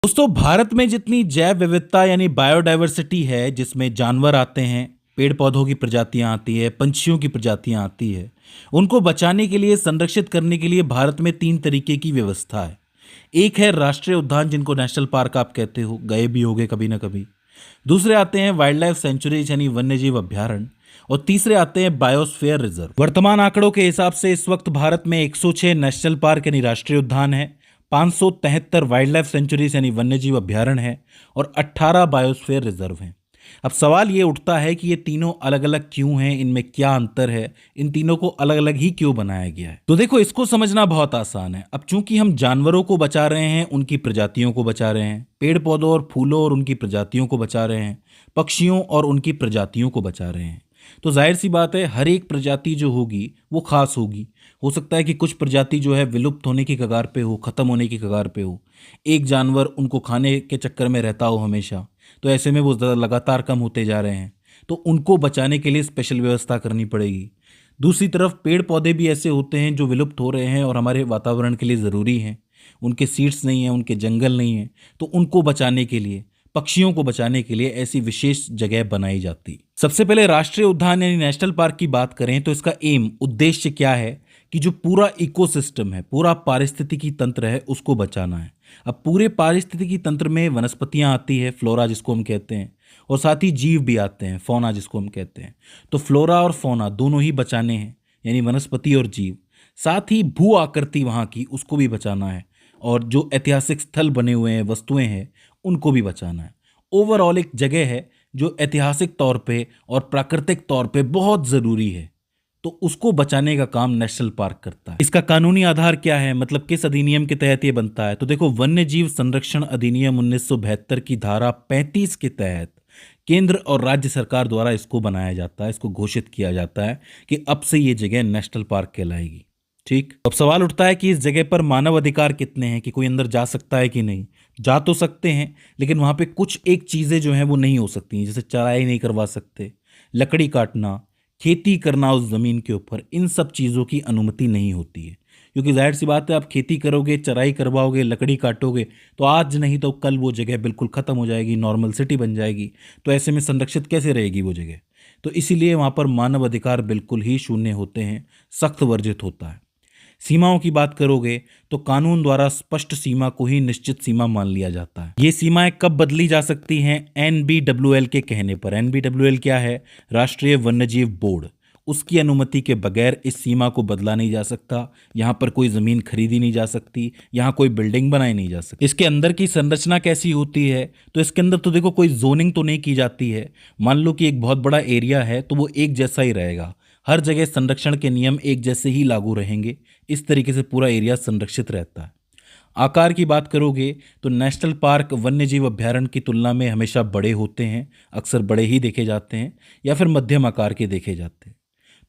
दोस्तों, भारत में जितनी जैव विविधता यानी बायोडायवर्सिटी है, जिसमें जानवर आते हैं, पेड़ पौधों की प्रजातियां आती है, पंछियों की प्रजातियां आती है, उनको बचाने के लिए, संरक्षित करने के लिए भारत में 3 तरीके की व्यवस्था है। एक है राष्ट्रीय उद्यान, जिनको नेशनल पार्क आप कहते हो, गए भी होगे कभी ना कभी। दूसरे आते हैं वाइल्ड लाइफ सेंचुरीज यानी वन्यजीव अभ्यारण्य, और तीसरे आते हैं बायोस्फीयर रिजर्व। वर्तमान आंकड़ों के हिसाब से इस वक्त भारत में 106 नेशनल पार्क यानी राष्ट्रीय उद्यान है, 573 वाइल्ड लाइफ सेंचुरीज यानी वन्यजीव अभ्यारण्य है, और 18 बायोस्फीयर रिजर्व हैं। अब सवाल ये उठता है कि ये तीनों अलग अलग क्यों हैं, इनमें क्या अंतर है, इन तीनों को अलग अलग ही क्यों बनाया गया है। तो देखो, इसको समझना बहुत आसान है। अब चूंकि हम जानवरों को बचा रहे हैं, उनकी प्रजातियों को बचा रहे हैं, पेड़ पौधों और फूलों और उनकी प्रजातियों को बचा रहे हैं, पक्षियों और उनकी प्रजातियों को बचा रहे हैं, तो जाहिर सी बात है हर एक प्रजाति जो होगी वो खास होगी। हो सकता है कि कुछ प्रजाति जो है विलुप्त होने की कगार पे हो, खत्म होने की कगार पे हो। एक जानवर उनको खाने के चक्कर में रहता हो हमेशा, तो ऐसे में वो लगातार कम होते जा रहे हैं, तो उनको बचाने के लिए स्पेशल व्यवस्था करनी पड़ेगी। दूसरी तरफ पेड़ पौधे भी ऐसे होते हैं जो विलुप्त हो रहे हैं और हमारे वातावरण के लिए ज़रूरी हैं। उनके सीड्स नहीं हैं, उनके जंगल नहीं हैं, तो उनको बचाने के लिए, पक्षियों को बचाने के लिए ऐसी विशेष जगह बनाई जाती। सबसे पहले राष्ट्रीय उद्यान यानी नेशनल पार्क की बात करें तो इसका उद्देश्य क्या है कि जो पूरा इकोसिस्टम है, पूरा पारिस्थितिकी तंत्र है, उसको बचाना है। अब पूरे पारिस्थितिकी तंत्र में वनस्पतियां आती है, फ्लोरा जिसको हम कहते हैं, और साथ ही जीव भी आते हैं, फौना जिसको हम कहते हैं। तो फ्लोरा और फौना दोनों ही बचाने हैं, यानी वनस्पति और जीव। साथ ही भू आकृति वहाँ की, उसको भी बचाना है, और जो ऐतिहासिक स्थल बने हुए हैं, वस्तुएं हैं, उनको भी बचाना है। ओवरऑल एक जगह है जो ऐतिहासिक तौर पे और प्राकृतिक तौर पे बहुत ज़रूरी है, तो उसको बचाने का काम नेशनल पार्क करता है। इसका कानूनी आधार क्या है, मतलब किस अधिनियम के तहत ये बनता है? तो देखो, वन्य जीव संरक्षण अधिनियम 1972 की धारा 35 के तहत केंद्र और राज्य सरकार द्वारा इसको बनाया जाता है, इसको घोषित किया जाता है कि अब से ये जगह नेशनल पार्क कहलाएगी। ठीक, अब सवाल उठता है कि इस जगह पर मानव अधिकार कितने हैं, कि कोई अंदर जा सकता है कि नहीं। जा तो सकते हैं, लेकिन वहां पे कुछ एक चीजें जो हैं वो नहीं हो सकती, जैसे चराई नहीं करवा सकते, लकड़ी काटना, खेती करना उस जमीन के ऊपर, इन सब चीजों की अनुमति नहीं होती है। क्योंकि जाहिर सी बात है, आप खेती करोगे, चराई करवाओगे, लकड़ी काटोगे, तो आज नहीं तो कल वो जगह बिल्कुल खत्म हो जाएगी, नॉर्मल सिटी बन जाएगी। तो ऐसे में संरक्षित कैसे रहेगी वो जगह? तो इसीलिए वहां पर मानव अधिकार बिल्कुल ही शून्य होते हैं, सख्त वर्जित होता है। सीमाओं की बात करोगे तो कानून द्वारा स्पष्ट सीमा को ही निश्चित सीमा मान लिया जाता है। ये सीमाएं कब बदली जा सकती हैं? एनबीडब्ल्यूएल के कहने पर। एनबीडब्ल्यूएल क्या है? राष्ट्रीय वन्यजीव बोर्ड। उसकी अनुमति के बगैर इस सीमा को बदला नहीं जा सकता। यहाँ पर कोई ज़मीन खरीदी नहीं जा सकती, यहाँ कोई बिल्डिंग बनाई नहीं जा सकती। इसके अंदर की संरचना कैसी होती है? तो इसके अंदर तो देखो, कोई जोनिंग तो नहीं की जाती है। मान लो कि एक बहुत बड़ा एरिया है, तो वो एक जैसा ही रहेगा, हर जगह संरक्षण के नियम एक जैसे ही लागू रहेंगे। इस तरीके से पूरा एरिया संरक्षित रहता है। आकार की बात करोगे तो नेशनल पार्क वन्यजीव अभ्यारण्य की तुलना में हमेशा बड़े होते हैं, अक्सर बड़े ही देखे जाते हैं, या फिर मध्यम आकार के देखे जाते हैं।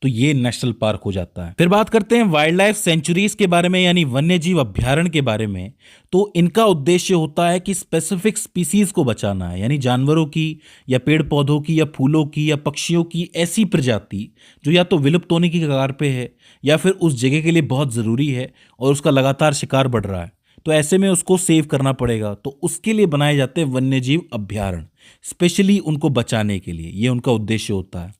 तो ये नेशनल पार्क हो जाता है। फिर बात करते हैं वाइल्ड लाइफ सेंचुरीज के बारे में, यानी वन्यजीव अभ्यारण्य के बारे में। तो इनका उद्देश्य होता है कि स्पेसिफिक स्पीसीज को बचाना है, यानी जानवरों की या पेड़ पौधों की या फूलों की या पक्षियों की ऐसी प्रजाति जो या तो विलुप्त होने की कगार पे है, या फिर उस जगह के लिए बहुत ज़रूरी है और उसका लगातार शिकार बढ़ रहा है। तो ऐसे में उसको सेव करना पड़ेगा, तो उसके लिए बनाए जाते हैं वन्यजीव अभ्यारण्य, स्पेशली उनको बचाने के लिए। ये उनका उद्देश्य होता है।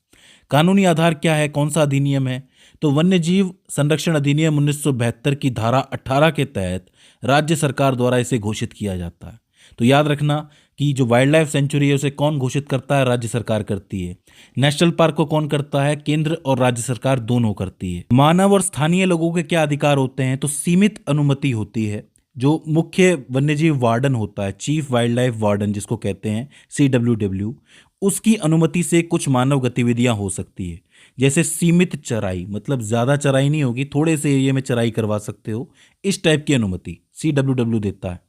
कानूनी आधार क्या है, कौन सा अधिनियम है? तो वन्यजीव संरक्षण अधिनियम 1972 की धारा 18 के तहत राज्य सरकार द्वारा इसे घोषित किया जाता है। तो याद रखना कि जो वाइल्ड लाइफ सेंचुरी है उसे कौन घोषित करता है? राज्य सरकार करती है। नेशनल पार्क को कौन करता है? केंद्र और राज्य सरकार दोनों करती है। मानव और स्थानीय लोगों के क्या अधिकार होते हैं? तो सीमित अनुमति होती है। जो मुख्य वन्यजीव वार्डन होता है, चीफ वाइल्ड लाइफ वार्डन जिसको कहते हैं, CWW, उसकी अनुमति से कुछ मानव गतिविधियां हो सकती है। जैसे सीमित चराई, मतलब ज़्यादा चराई नहीं होगी, थोड़े से एरिया में चराई करवा सकते हो, इस टाइप की अनुमति CWW देता है।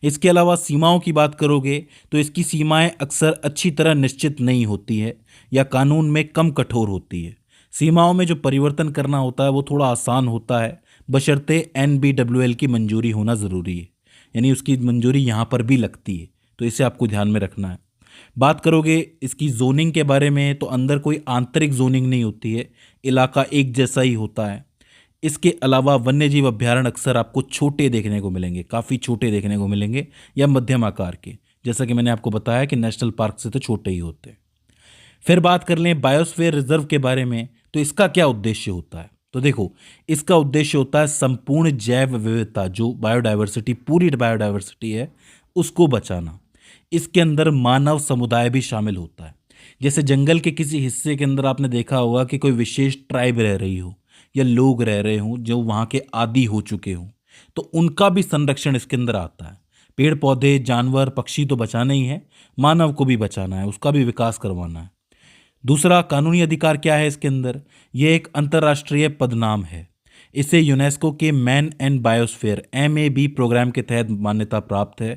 इसके अलावा सीमाओं की बात करोगे तो इसकी सीमाएं अक्सर अच्छी तरह निश्चित नहीं होती है या कानून में कम कठोर होती है। सीमाओं में जो परिवर्तन करना होता है वो थोड़ा आसान होता है, बशर्ते NBWL की मंजूरी होना ज़रूरी है, यानी उसकी मंजूरी यहाँ पर भी लगती है। तो इसे आपको ध्यान में रखना है। बात करोगे इसकी जोनिंग के बारे में, तो अंदर कोई आंतरिक जोनिंग नहीं होती है, इलाका एक जैसा ही होता है। इसके अलावा वन्यजीव अभ्यारण्य अक्सर आपको छोटे देखने को मिलेंगे, काफ़ी छोटे देखने को मिलेंगे या मध्यम आकार के, जैसा कि मैंने आपको बताया कि नेशनल पार्क से तो छोटे ही होते हैं। फिर बात कर लें बायोस्फीयर रिजर्व के बारे में, तो इसका क्या उद्देश्य होता है? तो देखो, इसका उद्देश्य होता है संपूर्ण जैव विविधता, जो बायोडायवर्सिटी, पूरी बायोडायवर्सिटी है, उसको बचाना। इसके अंदर मानव समुदाय भी शामिल होता है। जैसे जंगल के किसी हिस्से के अंदर आपने देखा होगा कि कोई विशेष ट्राइब रह रही हो या लोग रह रहे हों जो वहाँ के आदी हो चुके हों, तो उनका भी संरक्षण इसके अंदर आता है। पेड़ पौधे, जानवर, पक्षी तो बचाना ही है, मानव को भी बचाना है, उसका भी विकास करवाना है। दूसरा कानूनी अधिकार क्या है इसके अंदर? ये एक अंतर्राष्ट्रीय पदनाम है। इसे यूनेस्को के man and biosphere MAB programme के तहत मान्यता प्राप्त है।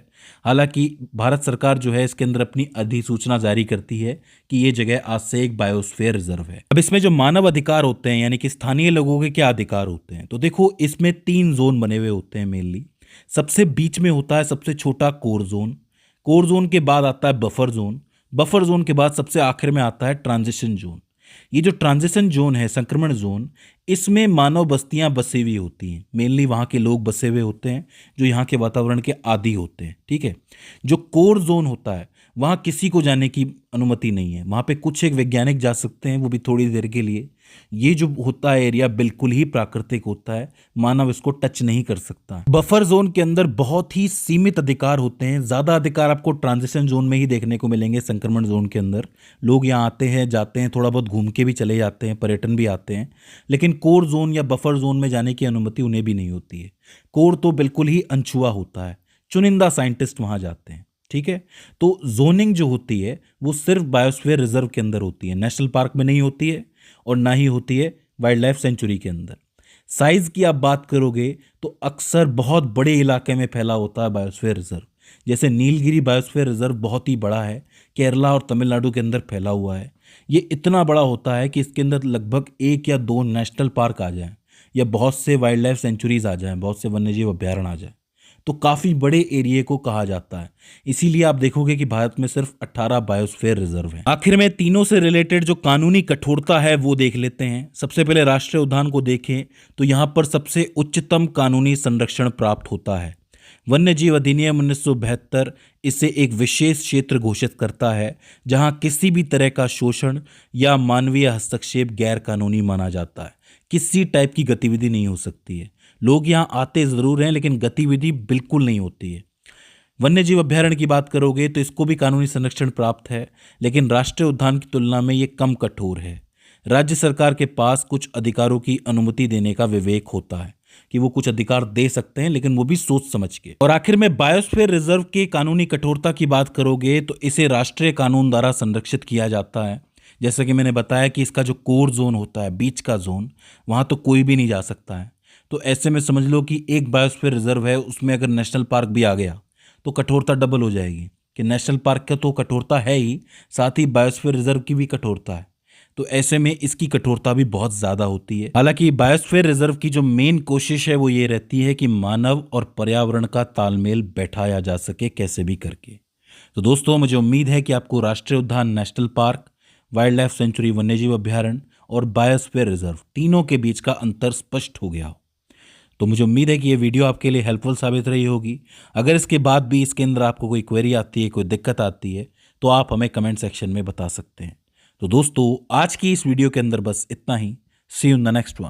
हालांकि भारत सरकार जो है इसके अंदर अपनी अधिसूचना जारी करती है कि ये जगह आज से एक बायोस्फीयर रिजर्व है। अब इसमें जो मानव अधिकार होते हैं, यानी कि स्थानीय लोगों के क्या अधिकार होते हैं, तो देखो इसमें 3 जोन बने हुए होते हैं मेनली। सबसे बीच में होता है सबसे छोटा कोर जोन। कोर जोन के बाद आता है बफर जोन। बफर जोन के बाद सबसे आखिर में आता है ट्रांजिशन जोन। ये जो ट्रांजिशन जोन है, संक्रमण जोन, इसमें मानव बस्तियां बसी हुई होती हैं। मेनली वहाँ के लोग बसे हुए होते हैं जो यहाँ के वातावरण के आदी होते हैं। ठीक है। जो कोर जोन होता है वहाँ किसी को जाने की अनुमति नहीं है। वहाँ पे कुछ एक वैज्ञानिक जा सकते हैं, वो भी थोड़ी देर के लिए। ये जो होता है एरिया बिल्कुल ही प्राकृतिक होता है, मानव इसको टच नहीं कर सकता। बफर जोन के अंदर बहुत ही सीमित अधिकार होते हैं। ज़्यादा अधिकार आपको ट्रांजिशन जोन में ही देखने को मिलेंगे। संक्रमण जोन के अंदर लोग यहाँ आते हैं, जाते हैं, थोड़ा बहुत घूम के भी चले जाते हैं, पर्यटन भी आते हैं, लेकिन कोर जोन या बफर जोन में जाने की अनुमति उन्हें भी नहीं होती है। कोर तो बिल्कुल ही अनछुआ होता है, चुनिंदा साइंटिस्ट वहाँ जाते हैं। ठीक है। तो जोनिंग जो होती है वो सिर्फ बायोस्फीयर रिजर्व के अंदर होती है, नेशनल पार्क में नहीं होती है और ना ही होती है वाइल्ड लाइफ सेंचुरी के अंदर। साइज की आप बात करोगे तो अक्सर बहुत बड़े इलाके में फैला होता है बायोस्फीयर रिजर्व। जैसे नीलगिरी बायोस्फीयर रिजर्व बहुत ही बड़ा है, केरला और तमिलनाडु के अंदर फैला हुआ है। ये इतना बड़ा होता है कि इसके अंदर लगभग 1 या 2 नेशनल पार्क आ जाएं या बहुत से वाइल्ड लाइफ सेंचुरीज आ जाएं, बहुत से वन्यजीव अभ्यारण्य आ जाएं, तो काफ़ी बड़े एरिए को कहा जाता है। इसीलिए आप देखोगे कि भारत में सिर्फ 18 बायोस्फीयर रिजर्व हैं। आखिर में तीनों से रिलेटेड जो कानूनी कठोरता है वो देख लेते हैं। सबसे पहले राष्ट्रीय उद्यान को देखें तो यहाँ पर सबसे उच्चतम कानूनी संरक्षण प्राप्त होता है। वन्यजीव अधिनियम 1972 इसे एक विशेष क्षेत्र घोषित करता है जहां किसी भी तरह का शोषण या मानवीय हस्तक्षेप गैर कानूनी माना जाता है। किसी टाइप की गतिविधि नहीं हो सकती है। लोग यहाँ आते ज़रूर हैं लेकिन गतिविधि बिल्कुल नहीं होती है। वन्यजीव अभ्यारण्य की बात करोगे तो इसको भी कानूनी संरक्षण प्राप्त है, लेकिन राष्ट्रीय उद्यान की तुलना में ये कम कठोर है। राज्य सरकार के पास कुछ अधिकारों की अनुमति देने का विवेक होता है कि वो कुछ अधिकार दे सकते हैं, लेकिन वो भी सोच समझ के। और आखिर में बायोस्फीयर रिजर्व के कानूनी कठोरता की बात करोगे तो इसे राष्ट्रीय कानून द्वारा संरक्षित किया जाता है। जैसा कि मैंने बताया कि इसका जो कोर जोन होता है, बीच का जोन, वहाँ तो कोई भी नहीं जा सकता है। तो ऐसे में समझ लो कि एक बायोस्फीयर रिजर्व है, उसमें अगर नेशनल पार्क भी आ गया तो कठोरता डबल हो जाएगी कि नेशनल पार्क का तो कठोरता है ही, साथ ही बायोस्फीयर रिजर्व की भी कठोरता है। तो ऐसे में इसकी कठोरता भी बहुत ज़्यादा होती है। हालांकि बायोस्फीयर रिजर्व की जो मेन कोशिश है वो ये रहती है कि मानव और पर्यावरण का तालमेल बैठाया जा सके कैसे भी करके। तो दोस्तों, मुझे उम्मीद है कि आपको राष्ट्रीय उद्यान, national park, wild life sanctuary, वन्यजीव अभ्यारण्य और बायोस्फीयर रिजर्व, तीनों के बीच का अंतर स्पष्ट हो गया हो। तो मुझे उम्मीद है कि ये वीडियो आपके लिए हेल्पफुल साबित रही होगी। अगर इसके बाद भी इसके अंदर आपको कोई क्वेरी आती है, कोई दिक्कत आती है, तो आप हमें कमेंट सेक्शन में बता सकते हैं। तो दोस्तों, आज की इस वीडियो के अंदर बस इतना ही। See you in the next one.